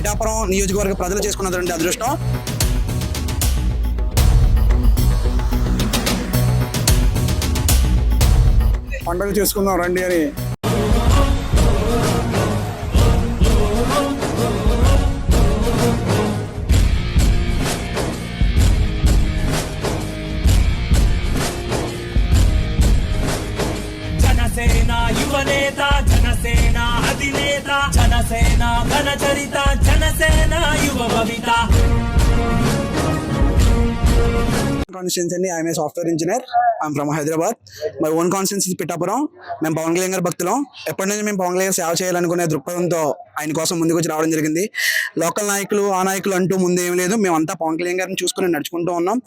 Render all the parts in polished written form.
పిఠాపురం నియోజకవర్గ ప్రజలు చేసుకున్నటువంటి అదృష్టం. పండుగ చేసుకుందాం రండి అని జనసేన యువనేత, జనసేన అధినేత, జనసేన ఘనచరిత, జనసేన యువ భవిత. కాన్స్టిట్యున్సీ అండి. I'm a software engineer. I'm from Hyderabad. My own constituency Pithapuram. మేము పవన్ కళ్యాణ్ గారి భక్తులం. ఎప్పటి నుంచి మేము పవన్ కళ్యాణ్ సేవ చేయాలనుకునే దృక్పథంతో ఆయన కోసం ముందుకు వచ్చి రావడం జరిగింది. లోకల్ నాయకులు ఆ నాయకులు అంటూ ముందు ఏం లేదు, మేమంతా పవన్ కళ్యాణ్ గారిని చూసుకుని నడుచుకుంటూ ఉన్నాం.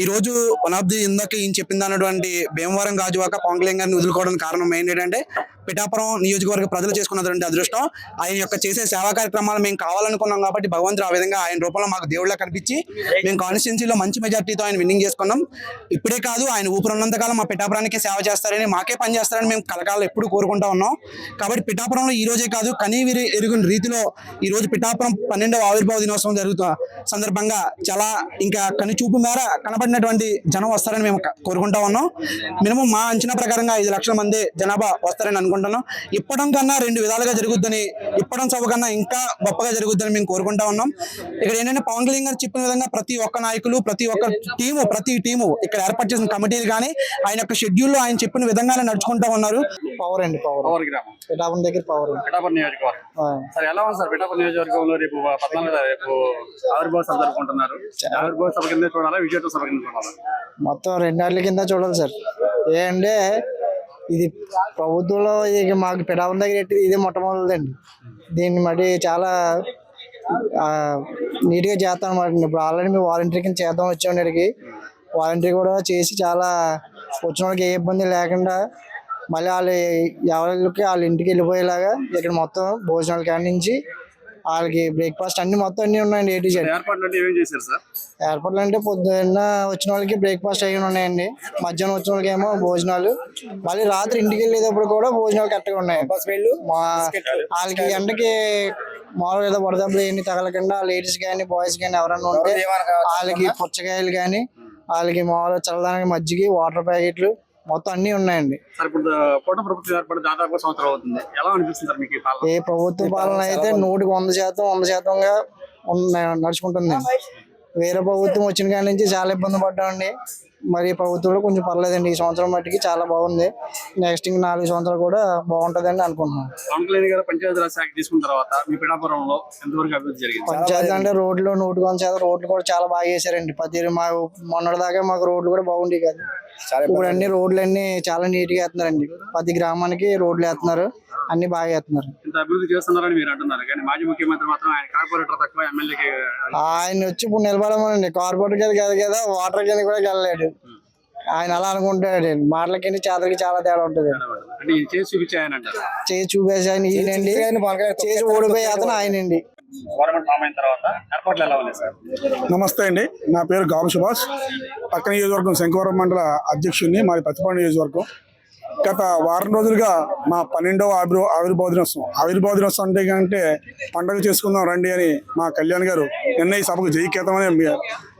ఈరోజు వన్ ఆఫ్ ది ఇందాక ఈయన చెప్పింది అన్నటువంటి భీమవరం గాజువాక పవన్ కళ్యాణ్ గారిని వదులుకోవడానికి కారణం ఏంటంటే పిఠాపురం నియోజకవర్గ ప్రజలు చేసుకున్నటువంటి అదృష్టం. ఆయన యొక్క చేసే సేవా కార్యక్రమాలు మేము కావాలనుకున్నాం కాబట్టి భగవంతుడు ఆ విధంగా ఆయన రూపంలో మాకు దేవుళ్ళ కనిపించి మేము కాన్స్టిట్యున్సీలో మంచి మెజార్టీతో ఆయన విన్నింగ్ చేసుకున్నాం. ఇప్పుడే కాదు, ఆయన ఊపిరున్నంతకాలం మా పిఠాపురానికి సేవ చేస్తారని, మాకే పని చేస్తారని మేము కలకాలం ఎప్పుడు కోరుకుంటా ఉన్నాం. కాబట్టి పిఠాపురంలో ఈ రోజే కాదు, కనీవిరి ఎరుగుని రీతిలో ఈ రోజు పిఠాపురం 12వ ఆవిర్భావ దినోత్సవం జరుగుతున్న సందర్భంగా చాలా ఇంకా కనుచూపు మేర కనబడినటువంటి జనం వస్తారని మేము కోరుకుంటా ఉన్నాం. మినిమం మా అంచనా ప్రకారంగా 5 లక్షల మంది జనాభా వస్తారని అనుకుంటున్నాం. ఇప్పడం కన్నా 2 విధాలుగా జరుగుద్దని, ఇప్పడం సభ కన్నా ఇంకా గొప్పగా జరుగుద్దని మేము కోరుకుంటా ఉన్నాం. ఇక్కడ ఏంటంటే పవన్ కళ్యాణ్ గారు చెప్పిన విధంగా ప్రతి ఒక్క నాయకులు, ప్రతి టీము ఇక్కడ ఏర్పాటు చేసిన కమిటీలు కానీ ఆయన యొక్క షెడ్యూల్లో ఆయన చెప్పిన విధంగానే నడుచుకుంటా ఉన్నారు. పవర్ అండి, పవర్ గ్రామం పిఠాపురం దగ్గర పవర్ పిఠాపురం నియోజకవర్గం. సార్ ఎలా ఉంది సార్ పిఠాపురం నియోజకవర్గంలో రేపు 14 రేపు ఆవిర్భావ సభ జరుపుకుంటున్నారు. ఆవిర్భావ సభ కింద చూడాలా, విజయోత్సవ సభ కింద చూడాలా? మొత్తం 2 ఏళ్ల కింద చూడాలి సార్. ఏంటంటే ఇది ప్రభుత్వంలో ఇక మాకు పిఠాపురం దగ్గర ఇదే మొట్టమొదటిదండి. దీన్ని బట్టి చాలా నీట్గా చేస్తాం అన్నమాట. ఇప్పుడు ఆల్రెడీ మేము వాలంటీర్ కింద చేద్దాం వచ్చాం. ఇక్కడికి వాలంటీర్ కూడా చేసి చాలా వచ్చిన వాళ్ళకి ఏ ఇబ్బంది లేకుండా మళ్ళీ ఎవరికి వాళ్ళ ఇంటికి వెళ్ళిపోయేలాగా ఇక్కడ మొత్తం భోజనాలు కాడి నుంచి వాళ్ళకి బ్రేక్ఫాస్ట్ అన్ని మొత్తం అన్ని ఉన్నాయండి. ఏర్పాట్లు అంటే పొద్దున్న వచ్చిన వాళ్ళకి బ్రేక్ఫాస్ట్ అయ్యి ఉన్నాయండి. మధ్యాహ్నం వచ్చిన వాళ్ళకి ఏమో భోజనాలు, మళ్ళీ రాత్రి ఇంటికి వెళ్ళేటప్పుడు కూడా భోజనాలు కరెక్ట్గా ఉన్నాయి. వాళ్ళకి ఎండకి మామూలుగా ఏదో వడదెబ్బలు ఏమి తగలకుండా లేడీస్ కానీ బాయ్స్ కానీ ఎవరైనా ఉంటే వాళ్ళకి పుచ్చకాయలు కానీ, వాళ్ళకి మామూలుగా చల్లదానికి మజ్జిగ, వాటర్ ప్యాకెట్లు మొత్తం అన్ని ఉన్నాయండి. ఏ ప్రభుత్వ పాలన అయితే 100% నడుచుకుంటుంది. వేరే ప్రభుత్వం వచ్చిన కాడి నుంచి చాలా ఇబ్బంది పడ్డామండి. మరి ప్రభుత్వంలో కొంచెం పర్లేదండి. ఈ సంవత్సరం మట్టికి చాలా బాగుంది. నెక్స్ట్ 4 సంవత్సరాలు కూడా బాగుంటుందని అనుకుంటున్నాం. పంచాయతీ అంటే రోడ్లు 100% రోడ్లు కూడా చాలా బాగా చేశారండి. మొన్నటిదాకా మాకు రోడ్లు కూడా బాగుండేవి కాదు. ఇప్పుడు అన్ని రోడ్లు అన్ని చాలా నీట్ గా వేస్తున్నారండి. ప్రతి గ్రామానికి రోడ్లు వేస్తున్నారు, అన్ని బాగా వేస్తున్నారు. ఆయన వచ్చి ఇప్పుడు నిలబడమనండి. కార్పొరేటర్ గారు కాదు కదా, వాటర్ కింద కూడా వెళ్ళలేడు. ఆయన అలా అనుకుంటాడు. మాటలకి చేతలకి చాలా తేడా ఉంటుంది. చేసి చూపేసి ఆయన ఈయనండి, చేసి ఓడిపోయి అతను ఆయనండి. నమస్తే అండి, నా పేరు గాబు సుభాష్. పక్క నియోజకవర్గం శంకవరం మండల అధ్యక్షుడిని. మాది పత్తిపాడు నియోజకవర్గం. గత వారం రోజులుగా మా 12వ ఆవిర్భావ దినోత్సవం అంటే పండుగ చేసుకుందాం రండి అని మా కళ్యాణ్ గారు నిన్న ఈ సభకు జయకేతం అని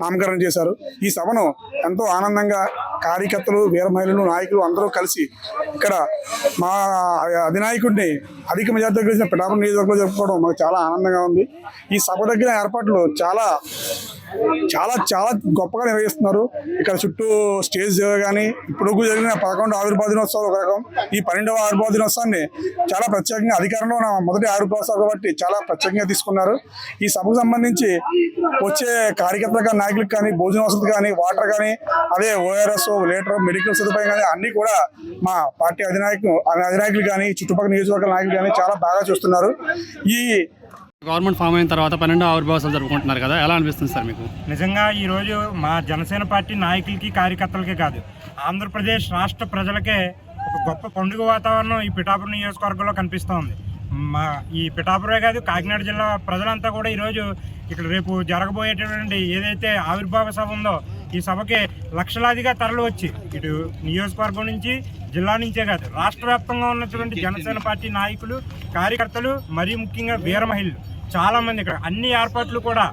నామకరణం చేశారు. ఈ సభను ఎంతో ఆనందంగా కార్యకర్తలు, వీర మహిళలు, నాయకులు అందరూ కలిసి ఇక్కడ మా అధినాయకుడిని అధిక మెజార్టీతో గెలిచిన పిఠాపురం నియోజకవర్గంలో జరుపుకోవడం మాకు చాలా ఆనందంగా ఉంది. ఈ సభ దగ్గర ఏర్పాట్లు చాలా చాలా చాలా గొప్పగా నిర్వహిస్తున్నారు. ఇక్కడ చుట్టూ స్టేజ్ కానీ ఇప్పుడు జరిగిన 11వ ఆవిర్భావ దినోత్సవం ఒక రకం, ఈ 12వ ఆవిర్భావ దినోత్సవాన్ని చాలా ప్రత్యేకంగా అధికారంలో ఉన్న మొదటి ఆవిర్భావ సభ కాబట్టి చాలా ప్రత్యేకంగా తీసుకున్నారు. ఈ సభకు సంబంధించి వచ్చే కార్యకర్తలకు, నాయకులకు కానీ భోజన వసతి కానీ, వాటర్ కానీ, అదే ఓఆర్ఎస్, లీటర్, మెడికల్ సదుపాయం కానీ అన్ని కూడా మా పార్టీ అధినాయకులు కానీ, చుట్టుపక్కల నియోజకవర్గ నాయకులు కానీ చాలా బాగా చూస్తున్నారు. ఈ గవర్నమెంట్ ఫామ్ అయిన తర్వాత 12వ ఆవిర్భావ సభ జరుపుకుంటున్నారు కదా, ఎలా అనిపిస్తుంది సార్ మీకు? నిజంగా ఈరోజు మా జనసేన పార్టీ నాయకులకి, కార్యకర్తలకే కాదు, ఆంధ్రప్రదేశ్ రాష్ట్ర ప్రజలకే ఒక గొప్ప పండుగ వాతావరణం ఈ పిఠాపురం నియోజకవర్గంలో కనిపిస్తోంది. ఈ పిఠాపురమే కాదు, కాకినాడ జిల్లా ప్రజలంతా కూడా ఈరోజు ఇక్కడ రేపు జరగబోయేటటువంటి ఏదైతే ఆవిర్భావ సభ ఉందో ఈ సభకి లక్షలాదిగా తరలి వచ్చి ఇటు నియోజకవర్గం నుంచి, జిల్లా నుంచే కాదు రాష్ట్ర వ్యాప్తంగా ఉన్నటువంటి జనసేన పార్టీ నాయకులు, కార్యకర్తలు, మరీ ముఖ్యంగా వీర మహిళలు చాలామంది ఇక్కడ అన్ని ఏర్పాట్లు కూడా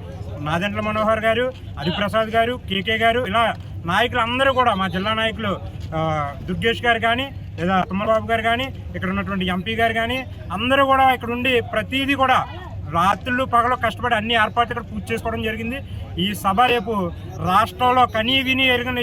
నాదెండ్ల మనోహర్ గారు, హరిప్రసాద్ గారు, కేకే గారు, ఇలా నాయకులు అందరూ కూడా మా జిల్లా నాయకులు దుర్గేష్ గారు కానీ లేదా తుమ్మలబాబు గారు కానీ ఇక్కడ ఉన్నటువంటి ఎంపీ గారు కానీ అందరూ కూడా ఇక్కడ ఉండి ప్రతిదీ కూడా రాత్రులు పగలు కష్టపడి అన్ని ఏర్పాట్లు ఇక్కడ పూర్తి చేసుకోవడం జరిగింది. ఈ సభ రేపు రాష్ట్రంలో కనీవిని ఎరిగిన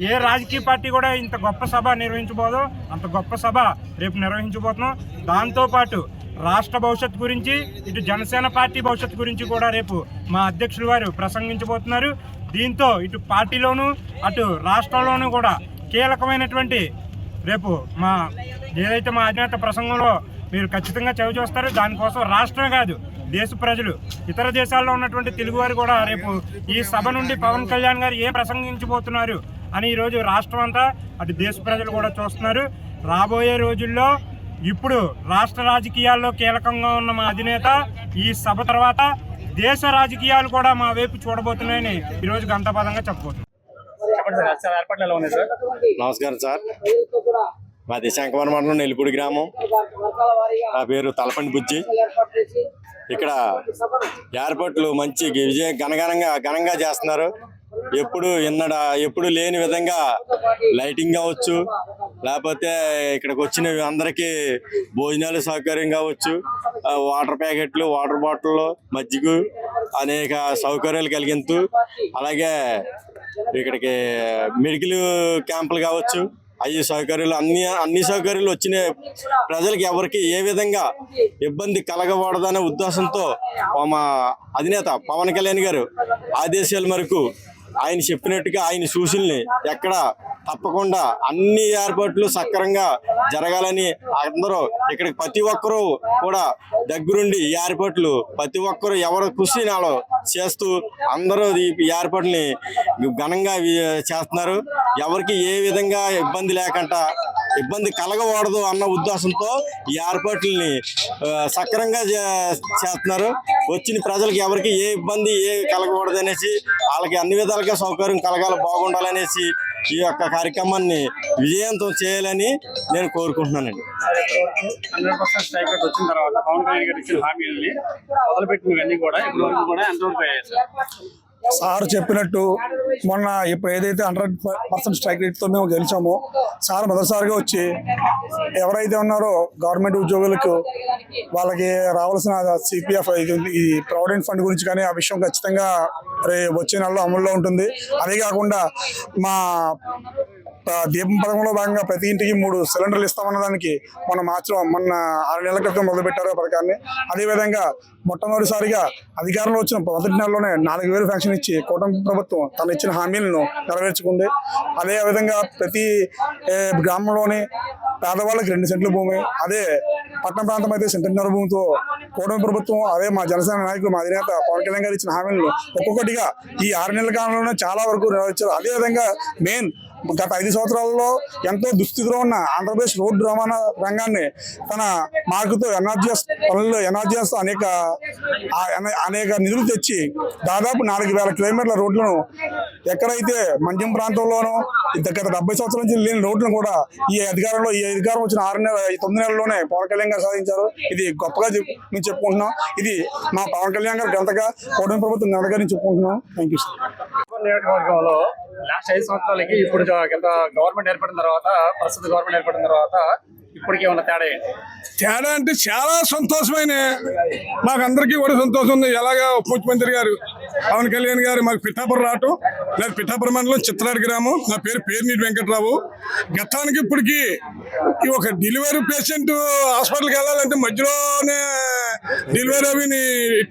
ఏ రాజకీయ పార్టీ కూడా ఇంత గొప్ప సభ నిర్వహించబోదో అంత గొప్ప సభ రేపు నిర్వహించబోతున్నాం. దాంతోపాటు రాష్ట్ర భవిష్యత్తు గురించి, ఇటు జనసేన పార్టీ భవిష్యత్తు గురించి కూడా రేపు మా అధ్యక్షులు వారు ప్రసంగించబోతున్నారు. దీంతో ఇటు పార్టీలోనూ అటు రాష్ట్రంలోనూ కూడా కీలకమైనటువంటి రేపు ఏదైతే మా అధినేత ప్రసంగంలో మీరు ఖచ్చితంగా చవి చూస్తారు. దానికోసం రాష్ట్రమే కాదు దేశ ప్రజలు, ఇతర దేశాల్లో ఉన్నటువంటి తెలుగువారు కూడా రేపు ఈ సభ నుండి పవన్ కళ్యాణ్ గారు ప్రసంగించబోతున్నారు అని ఈరోజు రాష్ట్రం అంతా అటు దేశ ప్రజలు కూడా చూస్తున్నారు. రాబోయే రోజుల్లో ఇప్పుడు రాష్ట్ర రాజకీయాల్లో కీలకంగా ఉన్న మా అధినేత ఈ సభ తర్వాత దేశ రాజకీయాలు కూడా మా వైపు చూడబోతున్నాయని ఈరోజు గంటాపదంగా చెప్పబోతున్నాం. నమస్కారం సార్, మాది శంకవరం మండలం నెల్లిపూడి గ్రామం. నా పేరు తలపండి బుజ్జి. ఇక్కడ ఏర్పాట్లు మంచి ఘనంగా చేస్తున్నారు. ఎప్పుడు లేని విధంగా లైటింగ్ కావచ్చు, లేకపోతే ఇక్కడికి వచ్చిన అందరికీ భోజనాలు సౌకర్యం కావచ్చు, వాటర్ ప్యాకెట్లు, వాటర్ బాటిల్, మజ్జిగ అనేక సౌకర్యాలు కలిగించు. అలాగే ఇక్కడికి మెడికల్ క్యాంపులు కావచ్చు, అవి సౌకర్యాలు అన్ని సౌకర్యాలు వచ్చిన ప్రజలకు ఎవరికి ఏ విధంగా ఇబ్బంది కలగకూడదనే ఉద్దేశంతో మా అధినేత పవన్ కళ్యాణ్ గారు ఆదేశాల మేరకు ఆయన చెప్పినట్టుగా ఆయన సూచనల్ని ఎక్కడ తప్పకుండా అన్ని ఏర్పాట్లు సక్రమంగా జరగాలని అందరూ ఇక్కడికి ప్రతి ఒక్కరూ కూడా దగ్గరుండి ఈ ఏర్పాట్లు ప్రతి ఒక్కరు ఎవరు కృషి నాలో చేస్తూ అందరూ ఈ ఏర్పాట్లని ఘనంగా చేస్తున్నారు. ఎవరికి ఏ విధంగా ఇబ్బంది కలగకూడదు అన్న ఉద్దేశంతో ఈ ఏర్పాట్లని సక్రమంగా చేస్తున్నారు. వచ్చిన ప్రజలకు ఎవరికి ఏ ఇబ్బంది కలగకూడదు అనేసి, వాళ్ళకి అన్ని విధాలుగా సౌకర్యం కలగాలి, బాగుండాలనేసి ఈ యొక్క కార్యక్రమాన్ని విజయవంతం చేయాలని నేను కోరుకుంటున్నానండి. 100% స్ట్రైక్ రేట్ వచ్చిన తర్వాత పవన్ కళ్యాణ్ గారు ఇచ్చిన హామీలని మొదలుపెట్టినవన్నీ కూడా ఇప్పుడు వరకు కూడా ఎంతవరకు అయ్యాయి సార్? సార్ చెప్పినట్టు మొన్న ఇప్పుడు ఏదైతే 100% స్ట్రైక్ రేట్తో మేము గెలిచామో, సార్ మొదటిసారిగా వచ్చి ఎవరైతే ఉన్నారో గవర్నమెంట్ ఉద్యోగులకు వాళ్ళకి రావాల్సిన CPF ఈ ప్రావిడెంట్ ఫండ్ గురించి కానీ ఆ విషయం ఖచ్చితంగా వచ్చే నెలలో అమల్లో ఉంటుంది. అదే కాకుండా మా దీపం పథకంలో భాగంగా ప్రతి ఇంటికి 3 సిలిండర్లు ఇస్తామన్న దానికి మొన్న 6 నెలల క్రితం మొదలుపెట్టారు ఆ పథకాన్ని. అదేవిధంగా మొట్టమొదటిసారిగా అధికారంలో వచ్చిన మొదటి నెలలోనే 4,000 పెన్షన్ ఇచ్చి కూటమి ప్రభుత్వం తను ఇచ్చిన హామీలను నెరవేర్చుకుంది. అదేవిధంగా ప్రతి గ్రామంలోని పేదవాళ్ళకి 2 సెంట్ల భూమి, అదే పట్టణ ప్రాంతం అయితే సెంటున్నర భూమితో కూటమి ప్రభుత్వం, అదే మా జనసేన నాయకులు మా అధినేత పవన్ కళ్యాణ్ గారు ఇచ్చిన హామీలను ఒక్కొక్కటిగా ఈ 6 నెలల కాలంలోనే చాలా వరకు నెరవేర్చారు. అదేవిధంగా మెయిన్ గత 5 సంవత్సరాల్లో ఎంతో దుస్థితిలో ఉన్న ఆంధ్రప్రదేశ్ రోడ్డు రవాణా రంగాన్ని తన మార్కుతో ఎన్ఆర్జీఎస్ అనేక నిధులు తెచ్చి దాదాపు 4,000 కిలోమీటర్ల రోడ్లను ఎక్కడైతే మండ్యం ప్రాంతంలోనూ గత 70 సంవత్సరాల నుంచి లేని రోడ్లను కూడా ఈ అధికారం వచ్చిన 9 నెలల్లోనే పవన్ కళ్యాణ్ గారు సాధించారు. ఇది గొప్పగా మేము చెప్పుకుంటున్నాం. ఇది మా పవన్ కళ్యాణ్ గారు గంటగా కూటమి ప్రభుత్వం గంటగా చెప్పుకుంటున్నాం. Thank you sir. నియోజకవర్గంలో లాస్ట్ 5 సంవత్సరాలకి ఇప్పుడు గవర్నమెంట్ ఏర్పడిన తర్వాత, ప్రస్తుత గవర్నమెంట్ ఏర్పడిన తర్వాత ఇప్పటికే ఉన్న తేడా ఏంటి? తేడా అంటే చాలా సంతోషమైన, మాకందరికీ కూడా సంతోషం ఉంది. ఎలాగా ముఖ్యమంత్రి గారు పవన్ కళ్యాణ్ గారు మాకు పిఠాపురం రావటం, లేదా పిఠాపురం మండలం చిత్రాడి గ్రామం. నా పేరు పేర్నీటి వెంకట్రావు. గతానికి ఇప్పటికి ఒక డెలివరీ పేషెంట్ హాస్పిటల్కి వెళ్ళాలంటే మధ్యలోనే డెలివరీ అవిని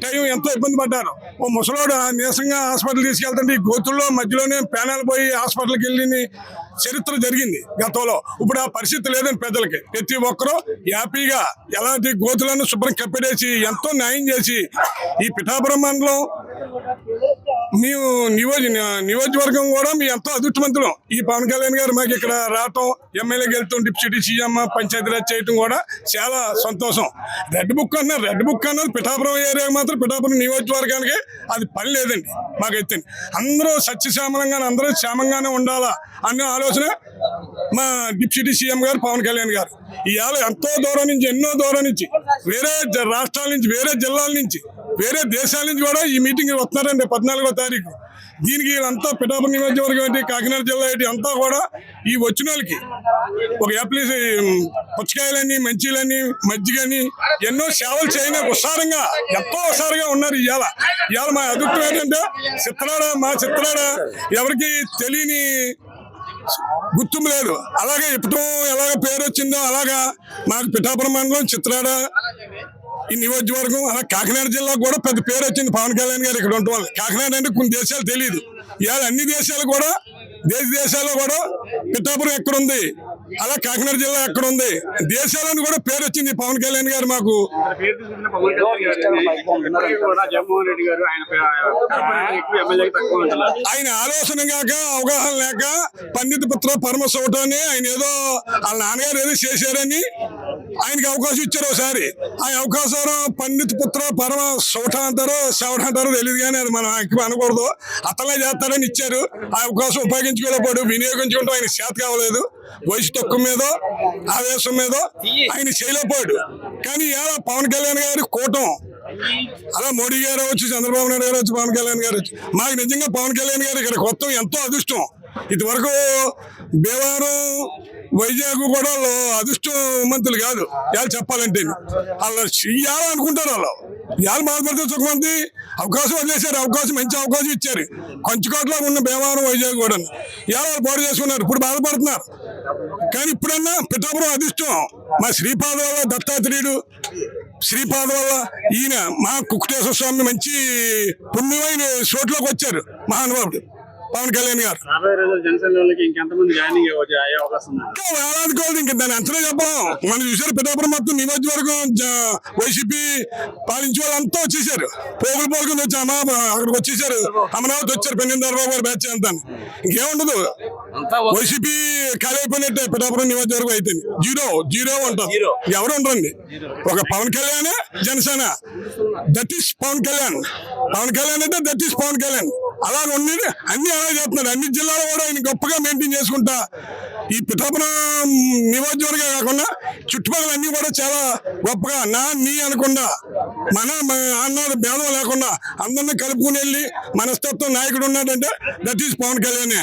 టైం ఎంతో ఇబ్బంది పడ్డారు. ఓ ముసలోడు నీరసంగా హాస్పిటల్ తీసుకెళ్తుంటే ఈ గోతుల్లో మధ్యలోనే ప్యానల్ పోయి హాస్పిటల్కి వెళ్ళి చరిత్ర జరిగింది గతంలో. ఇప్పుడు ఆ పరిస్థితి లేదని పెద్దలకి ప్రతి ఒక్కరూ హ్యాపీగా ఎలాంటి గోతులను శుభ్రం కప్పెడేసి ఎంతో న్యాయం చేసి ఈ పిఠాపురం మండలం మేము నియోజకవర్గం కూడా మీ ఎంతో అదృష్టవంతులం. ఈ పవన్ కళ్యాణ్ గారు మాకు ఇక్కడ రావటం, ఎమ్మెల్యేకి వెళ్తాం, డిప్యూటీ సీఎం, పంచాయతీరాజ్ చేయటం కూడా చాలా సంతోషం. రెడ్ బుక్ అన్నది పిఠాపురం ఏరియాకి మాత్రం, పిఠాపురం నియోజకవర్గానికి అది పని లేదండి మాకైతే. అందరూ సత్యశ్యామలంగానే, అందరూ క్షేమంగానే ఉండాలా అనే ఆలోచన మా డిప్యూటీ సీఎం గారు పవన్ కళ్యాణ్ గారు. ఇవాళ ఎంతో దూరం నుంచి, ఎన్నో దూరం నుంచి, వేరే రాష్ట్రాల నుంచి, వేరే జిల్లాల నుంచి, వేరే దేశాల నుంచి కూడా ఈ మీటింగ్ వస్తున్నారండి 14వ తారీఖు. దీనికి వీళ్ళంతా పిఠాపురం నియోజకవర్గం ఏంటి, కాకినాడ జిల్లా ఏంటి అంతా కూడా ఈ వచ్చిన వాళ్ళకి ఒక యాప్లీ పుచ్చకాయలని, మంచిలని, మజ్జిగని ఎన్నో సేవలు చేయని హుషారంగా, ఎంతో హుషారుగా ఉన్నారు. ఇవాళ మా అదృష్టం ఏంటంటే మా చిత్రాడ ఎవరికి తెలియని గుర్తింపు లేదు. అలాగే ఇప్పుడు ఎలాగ పేరు వచ్చిందో అలాగా మాకు పిఠాపురం మండలం, చిత్రాడ ఈ నియోజకవర్గం, అలా కాకినాడ జిల్లా కూడా పెద్ద పేరు వచ్చింది పవన్ కళ్యాణ్ గారు ఇక్కడ ఉండటం వల్ల. కాకినాడ అంటే కొన్ని దేశాలు తెలియదు. ఇవాళ అన్ని దేశాలు కూడా, దేశాల్లో కూడా పిఠాపురం ఎక్కడుంది, అలా కాకినాడ జిల్లా ఎక్కడుంది, దేశాలను కూడా పేరు వచ్చింది పవన్ కళ్యాణ్ గారు మాకు. పేరు తీసుకున్న పవన్ కళ్యాణ్ గారు కూడా జగన్మోహన్ రెడ్డి గారు ఆయన ఎక్కువ ఎమ్మెల్యేకి తక్కువ ఉంటున్నారు. ఆయన ఆలోచన కాక, అవగాహన లేక పండిత పుత్ర పరమ సౌటాన్ని ఆయన ఏదో వాళ్ళ నాన్నగారు ఏదో చేశారని ఆయనకి అవకాశం ఇచ్చారు ఒకసారి. ఆ అవకాశం పండిత పుత్ర పరమ సౌట అంటారో సెవట అంటారో తెలియదు, కానీ అది మనం ఎక్కువ అనకూడదు. అతనే చేస్తారని ఇచ్చారు. ఆ అవకాశం ఉపయోగించుకోలేకపోయాడు, వినియోగించుకుంటూ ఆయన చేత కావలేదు. వయసు తక్కువ మీదో, ఆవేశం మీదో ఆయన చేయలేకపోయాడు. కానీ ఇలా పవన్ కళ్యాణ్ గారి కూటం, అలా మోడీ గారు వచ్చి, చంద్రబాబు నాయుడు గారు వచ్చి, పవన్ కళ్యాణ్ గారు వచ్చి, మాకు నిజంగా పవన్ కళ్యాణ్ గారు ఇక్కడ కొత్త ఎంతో అదృష్టం. ఇదివరకు భీమవరం, వైజాగ్ కూడా అదృష్టవంతులు కాదు. ఇవాళ చెప్పాలంటే వాళ్ళు చెయ్యాలి అనుకుంటారు. ఇవాళ బాధపడితే సుఖమంది అవకాశం వదిలేశారు. మంచి అవకాశం ఇచ్చారు. కంచుకోటలో ఉన్న భీమవరం, వైజాగ్ కూడా ఇవాళ వాళ్ళు పోటీ చేసుకున్నారు. ఇప్పుడు బాధపడుతున్నారు. కానీ ఇప్పుడన్నా పిఠాపురం అదృష్టం. మా శ్రీపాద వల్ల, దత్తాత్రేయుడు శ్రీపాద వల్ల ఈయన మా కుక్కుటేశ్వర స్వామి మంచి పుణ్యమైన చోట్లోకి వచ్చారు మహానుభావుడు పవన్ కళ్యాణ్ గారు. రాబోయే రోజులు జనసేనలోకి ఇంకెంతమంది జాయినింగ్ అయ్యే అవకాశం ఉంది? వేలాది కోళ్ళు ఇంకా దాన్ని అంతనే చెప్పలేం. మనం చూసారు పిఠాపురం మొత్తం నియోజకవర్గం వైసీపీ పాలించే వాళ్ళంతా వచ్చేసారు. పోగులు వచ్చి అక్కడికి వచ్చేసారు. అమరావతి వచ్చారు. పెన్నిందర్ బాబు గారు బ్యాచ్ అంతా. ఇంకేముండదు. వైసీపీ ఖాళీ అయిపోయినట్టే పిఠాపురం నియోజకవర్గం అయితే. జీరో ఉంటుంది. ఎవరు ఉండరండి. ఒక పవన్ కళ్యాణ్, జనసేన, దట్ ఈస్ పవన్ కళ్యాణ్. పవన్ కళ్యాణ్ అంటే దట్ ఈస్ పవన్ కళ్యాణ్. అలా ఉండి అన్ని అలా చేస్తున్నారు. అన్ని జిల్లాలో కూడా ఆయన గొప్పగా మెయింటైన్ చేసుకుంటా ఈ పిఠాపురం నియోజకవర్గం కాకుండా చుట్టుపక్కల అన్ని కూడా చాలా గొప్పగా నీ అనకుండా, మన అన్నది భేదం లేకుండా అందరినీ కలుపుకుని వెళ్ళి మనస్తత్వం నాయకుడు ఉన్నాడంటే దట్ ఈస్ పవన్ కళ్యాణ్.